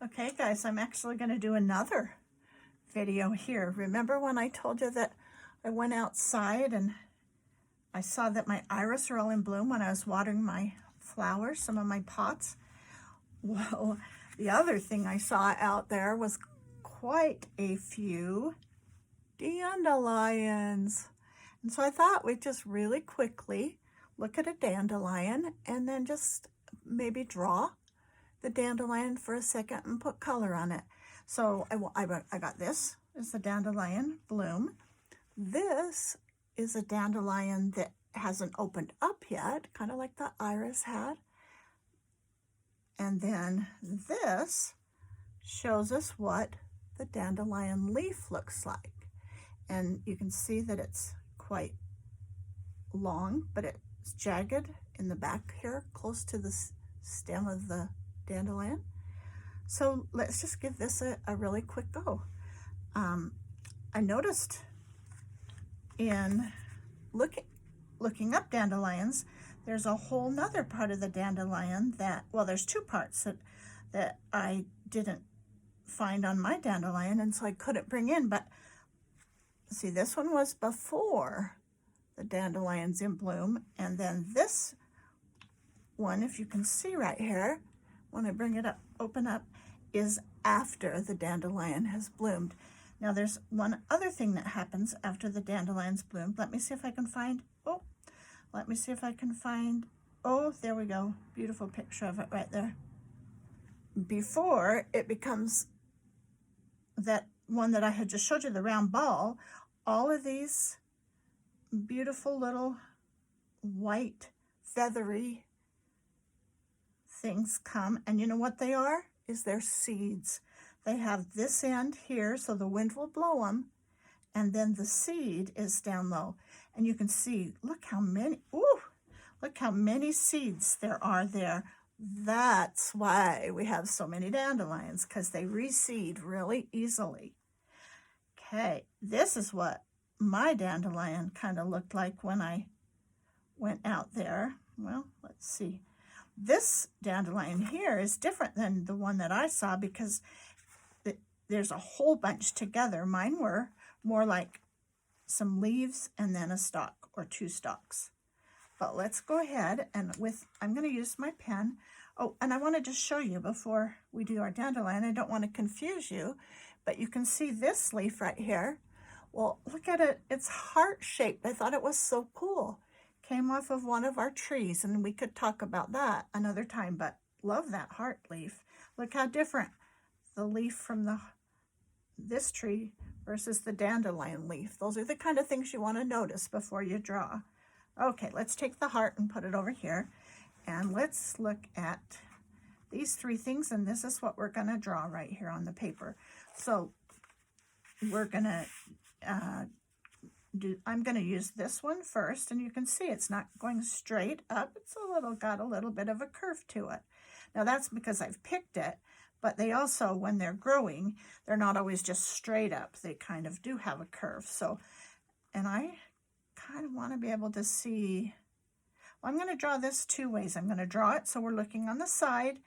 Okay guys, I'm actually going to do another video here. Remember when I told you that I went outside and I saw that my iris are all in bloom when I was watering my flowers, some of my pots? Well, the other thing I saw out there was quite a few dandelions. And so I thought we'd just really quickly look at a dandelion and then just maybe draw the dandelion for a second and put color on it. So I got this is a dandelion bloom. This is a dandelion that hasn't opened up yet, kind of like the iris had. And then this shows us what the dandelion leaf looks like. And you can see that it's quite long, but it's jagged in the back here, close to the stem of the dandelion. So let's just give this a really quick go. I noticed in looking up dandelions, there's a whole nother part of the dandelion that, well, there's two parts that I didn't find on my dandelion, and so I couldn't bring in. But see, this one was before the dandelion's in bloom, and then this one, if you can see right here, when I bring it up, open up, is after the dandelion has bloomed. Now there's one other thing that happens after the dandelion's bloomed. Let me see if I can find, oh, there we go. Beautiful picture of it right there. Before it becomes that one that I had just showed you, the round ball, all of these beautiful little white feathery things come, and you know what they are? Is their seeds. They have this end here, so the wind will blow them, and then the seed is down low. And you can see, look how many seeds there are there. That's why we have so many dandelions, because they reseed really easily. Okay, this is what my dandelion kind of looked like when I went out there. Well, let's see. This dandelion here is different than the one that I saw because there's a whole bunch together. Mine were more like some leaves and then a stalk or two stalks. But let's go ahead and I'm going to use my pen. Oh, and I want to just show you before we do our dandelion. I don't want to confuse you, but you can see this leaf right here. Well, look at it. It's heart-shaped. I thought it was so cool. Came off of one of our trees, and we could talk about that another time, but love that heart leaf. Look how different the leaf from this tree versus the dandelion leaf. Those are the kind of things you want to notice before you draw. Okay, let's take the heart and put it over here, and let's look at these three things, and this is what we're going to draw right here on the paper. So we're going to I'm going to use this one first, and you can see it's not going straight up. It's got a little bit of a curve to it. Now that's because I've picked it, but they also, when they're growing, they're not always just straight up. They kind of do have a curve. So, and I kind of want to be able to see, well, I'm going to draw this two ways. I'm going to draw it so we're looking on the side,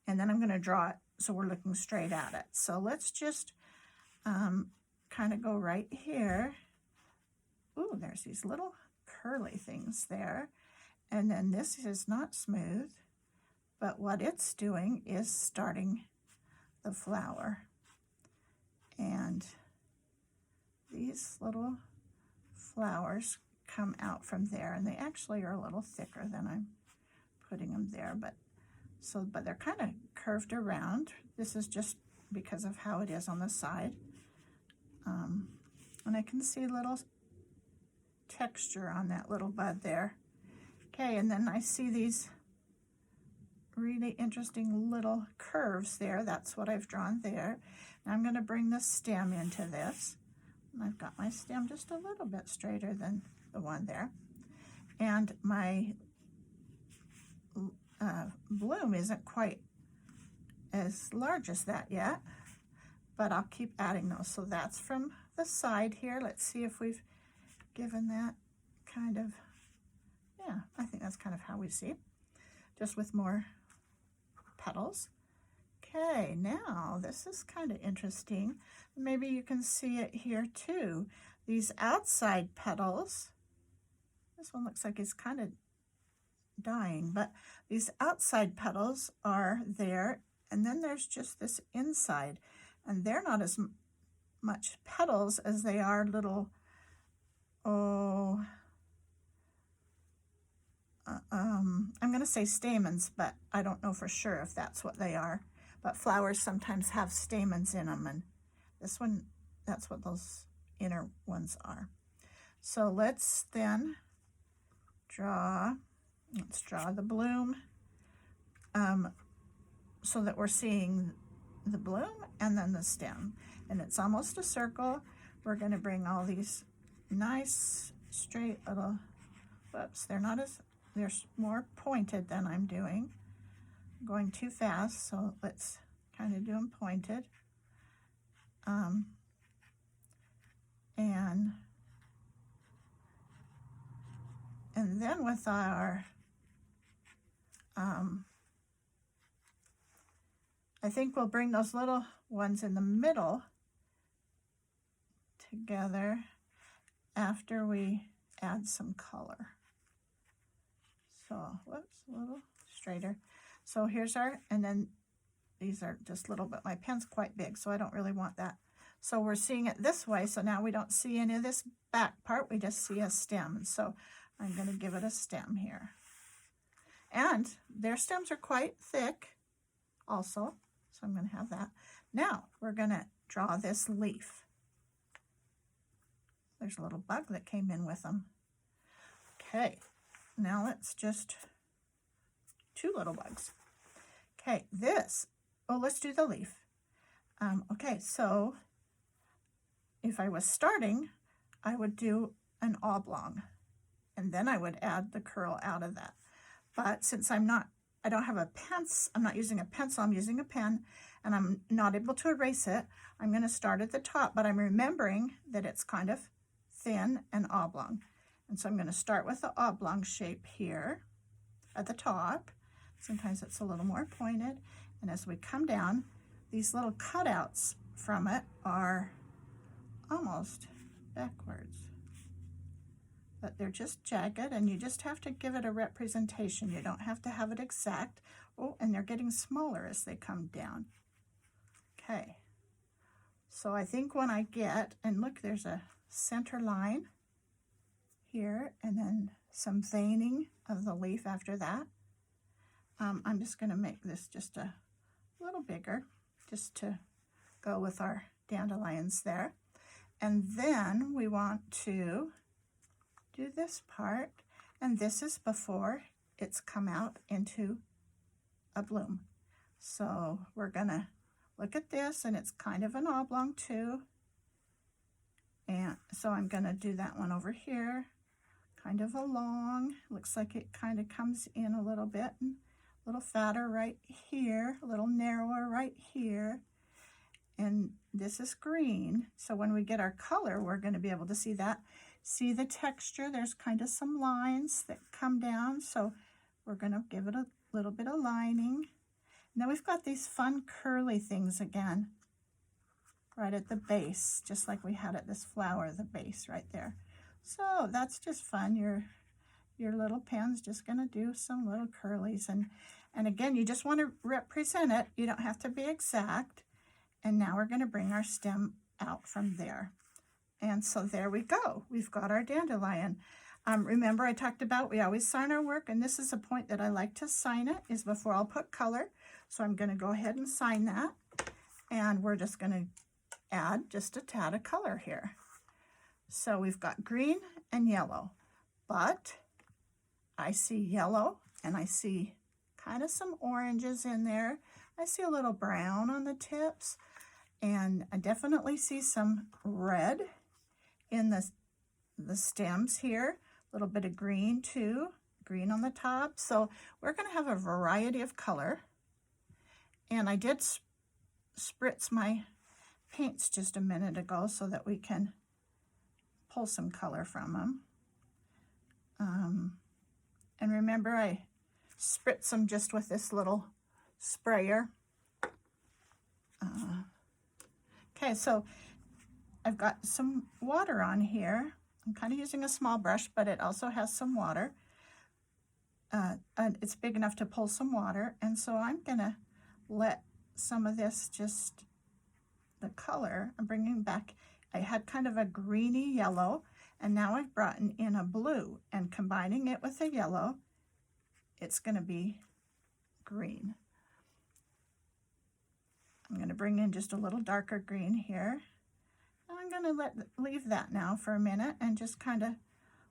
and then I'm going to draw it so we're looking straight at it. So let's just kind of go right here. Ooh, there's these little curly things there. And then this is not smooth, but what it's doing is starting the flower. And these little flowers come out from there, and they actually are a little thicker than I'm putting them there, but they're kind of curved around. This is just because of how it is on the side. And I can see little texture on that little bud there. Okay, and then I see these really interesting little curves there. That's what I've drawn there. Now I'm going to bring the stem into this. And I've got my stem just a little bit straighter than the one there. And my bloom isn't quite as large as that yet, but I'll keep adding those. So that's from the side here. Let's see if we've given that kind of, yeah, I think that's kind of how we see, just with more petals. Okay, now this is kind of interesting. Maybe you can see it here too. These outside petals, this one looks like it's kind of dying, but these outside petals are there, and then there's just this inside, and they're not as much petals as they are little, I'm going to say stamens, but I don't know for sure if that's what they are. But flowers sometimes have stamens in them, and this one, that's what those inner ones are. So let's then draw the bloom so that we're seeing the bloom and then the stem. And it's almost a circle. We're going to bring all these nice straight little, whoops, they're more pointed than I'm doing. I'm going too fast, so let's kind of do them pointed. And then with our, I think we'll bring those little ones in the middle together after we add some color. So, whoops, a little straighter. So here's our, and then these are just little, but my pen's quite big, so I don't really want that. So we're seeing it this way, so now we don't see any of this back part, we just see a stem. So I'm going to give it a stem here. And their stems are quite thick also, so I'm going to have that. Now we're going to draw this leaf. There's a little bug that came in with them. Okay, now let's just, two little bugs. Okay, this, oh, let's do the leaf. Okay, so if I was starting, I would do an oblong, and then I would add the curl out of that. But since I don't have a pencil, I'm not using a pencil, I'm using a pen, and I'm not able to erase it, I'm going to start at the top, but I'm remembering that it's kind of thin and oblong. And so I'm going to start with the oblong shape here at the top. Sometimes it's a little more pointed. And as we come down, these little cutouts from it are almost backwards. But they're just jagged, and you just have to give it a representation. You don't have to have it exact. Oh, and they're getting smaller as they come down. Okay. So I think when I get, and look, there's a center line here, and then some veining of the leaf after that. I'm just going to make this just a little bigger, just to go with our dandelions there. And then we want to do this part, and this is before it's come out into a bloom. So we're going to look at this, and it's kind of an oblong too. And so I'm going to do that one over here, kind of a long, looks like it kind of comes in a little bit, and a little fatter right here, a little narrower right here. And this is green, so when we get our color, we're going to be able to see that. See the texture, there's kind of some lines that come down, so we're going to give it a little bit of lining. And then we've got these fun curly things again, right at the base, just like we had at this flower, the base right there. So that's just fun. Your little pen's just going to do some little curlies. And again, you just want to represent it. You don't have to be exact. And now we're going to bring our stem out from there. And so there we go. We've got our dandelion. Remember I talked about we always sign our work, and this is a point that I like to sign it, is before I'll put color. So I'm going to go ahead and sign that. And we're just going to add just a tad of color here. So we've got green and yellow, but I see yellow, and I see kind of some oranges in there. I see a little brown on the tips, and I definitely see some red in the stems here, a little bit of green too, green on the top. So we're going to have a variety of color. And I did spritz my paints just a minute ago so that we can pull some color from them. And remember, I spritz them just with this little sprayer. Okay, so I've got some water on here. I'm kind of using a small brush, but it also has some water. And it's big enough to pull some water, and so I'm gonna let some of this just, the color, I'm bringing back, I had kind of a greeny yellow, and now I've brought in a blue, and combining it with a yellow, it's gonna be green. I'm gonna bring in just a little darker green here. I'm gonna leave that now for a minute and just kind of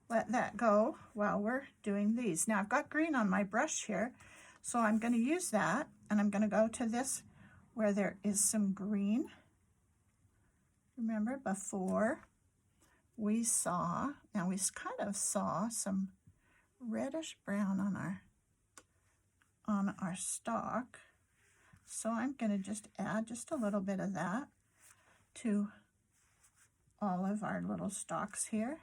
let that go while we're doing these. Now I've got green on my brush here, so I'm going to use that, and I'm going to go to this where there is some green. Remember before we saw, now we kind of saw some reddish brown on our stalk. So I'm going to just add just a little bit of that to all of our little stalks here.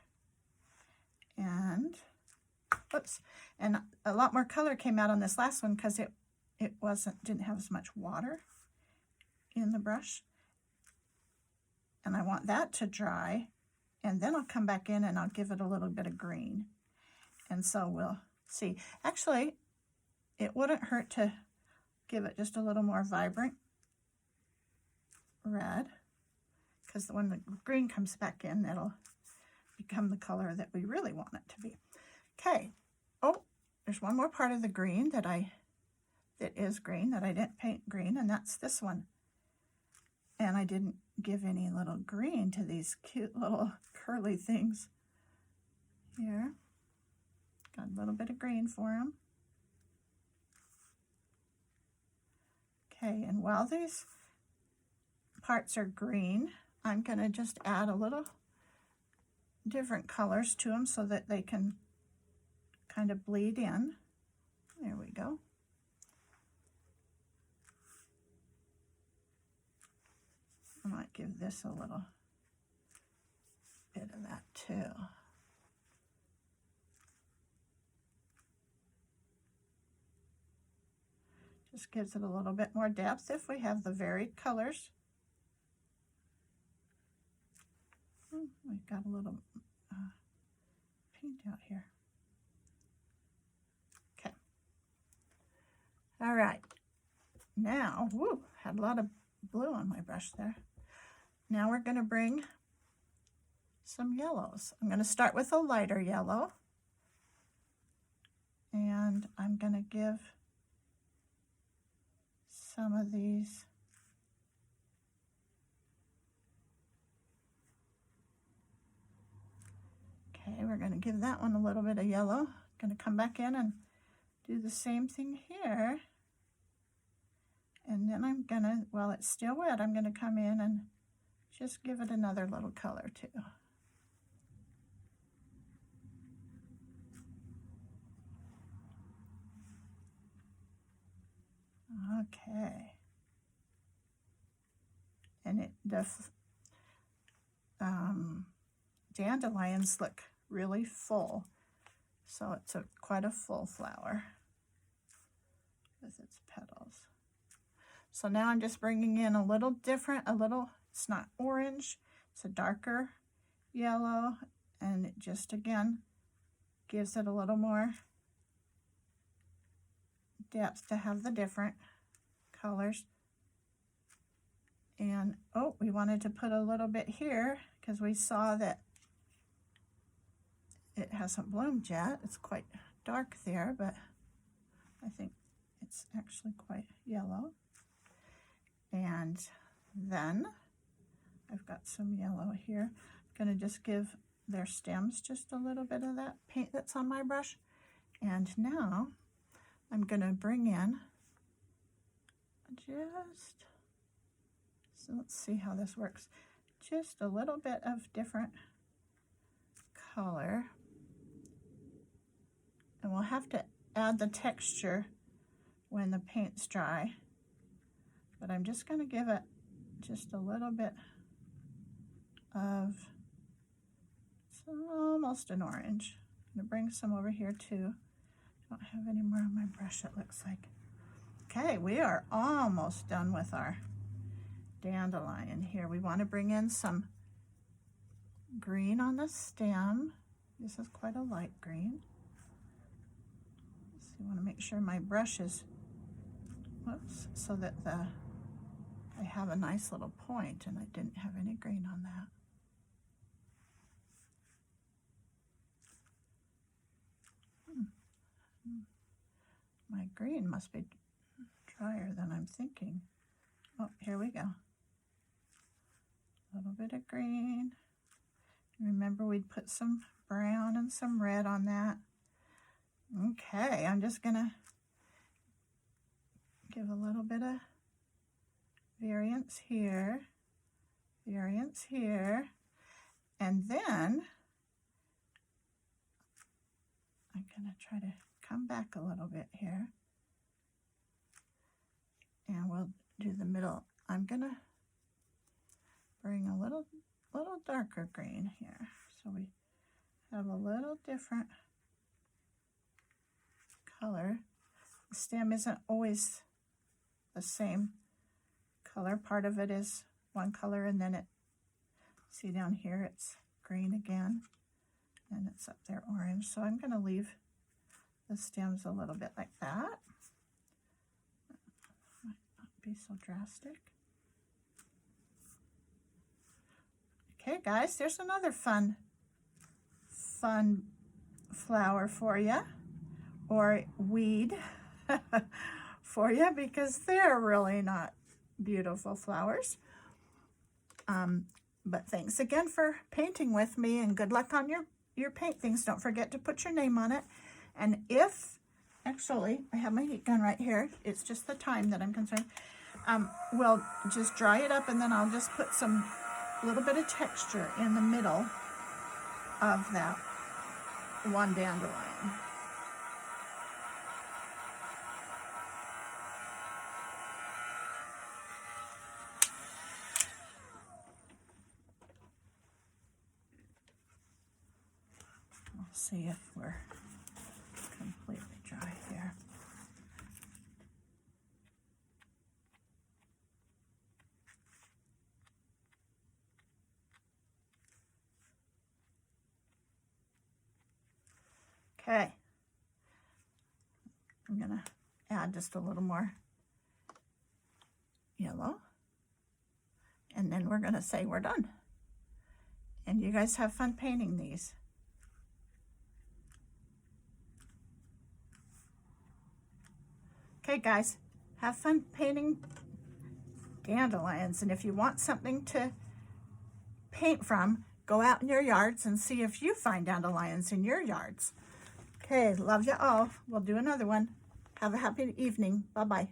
And oops, and a lot more color came out on this last one because it didn't have as much water in the brush. And I want that to dry, and then I'll come back in and I'll give it a little bit of green. And so we'll see. Actually, it wouldn't hurt to give it just a little more vibrant red, because when the green comes back in, it'll become the color that we really want it to be. Okay. Oh, there's one more part of the green that is green that I didn't paint green, and that's this one. And I didn't give any little green to these cute little curly things here. Got a little bit of green for them. Okay, and while these parts are green, I'm going to just add a little different colors to them so that they can kind of bleed in. There we go. I might give this a little bit of that too. Just gives it a little bit more depth if we have the varied colors. We've got a little paint out here. Okay. All right. Now, whoo, had a lot of blue on my brush there. Now we're going to bring some yellows. I'm going to start with a lighter yellow. And I'm going to give some of these okay, we're going to give that one a little bit of yellow. Going to come back in and do the same thing here. And then I'm going to, while it's still wet, I'm going to come in and just give it another little color too. Okay. And the dandelions look really full, so it's quite a full flower with its petals. So now I'm just bringing in a little different, it's not orange, it's a darker yellow, and it just again gives it a little more depth to have the different colors. And oh, we wanted to put a little bit here because we saw that it hasn't bloomed yet. It's quite dark there, but I think it's actually quite yellow. And then I've got some yellow here. I'm going to just give their stems just a little bit of that paint that's on my brush. And now I'm going to bring in just, so let's see how this works. Just a little bit of different color. And we'll have to add the texture when the paint's dry. But I'm just going to give it just a little bit of, it's almost an orange. I'm going to bring some over here too. Don't have any more on my brush, it looks like. Okay, we are almost done with our dandelion here. We want to bring in some green on the stem. This is quite a light green. So I want to make sure my brush is, whoops, so that I have a nice little point and I didn't have any green on that. My green must be drier than I'm thinking. Oh, here we go. A little bit of green. Remember, we'd put some brown and some red on that. Okay, I'm just gonna give a little bit of variance here, and then I'm gonna try to come back a little bit here, and we'll do the middle. I'm gonna bring a little darker green here, so we have a little different color. The stem isn't always the same color. Part of it is one color, and then see down here it's green again, and it's up there orange. So I'm going to leave the stems a little bit like that. Might not be so drastic. Okay, guys, there's another fun flower for you, or weed for you, because they're really not beautiful flowers. But thanks again for painting with me, and good luck on your paintings. Don't forget to put your name on it. And if, actually, I have my heat gun right here. It's just the time that I'm concerned. We'll just dry it up, and then I'll just put some little bit of texture in the middle of that one dandelion. We'll see if we're completely dry here. Okay, I'm gonna add just a little more yellow, and then we're gonna say we're done. And you guys have fun painting these. Okay, guys, have fun painting dandelions, and if you want something to paint from, go out in your yards and see if you find dandelions in your yards. Okay, love you all. We'll do another one. Have a happy evening. Bye-bye.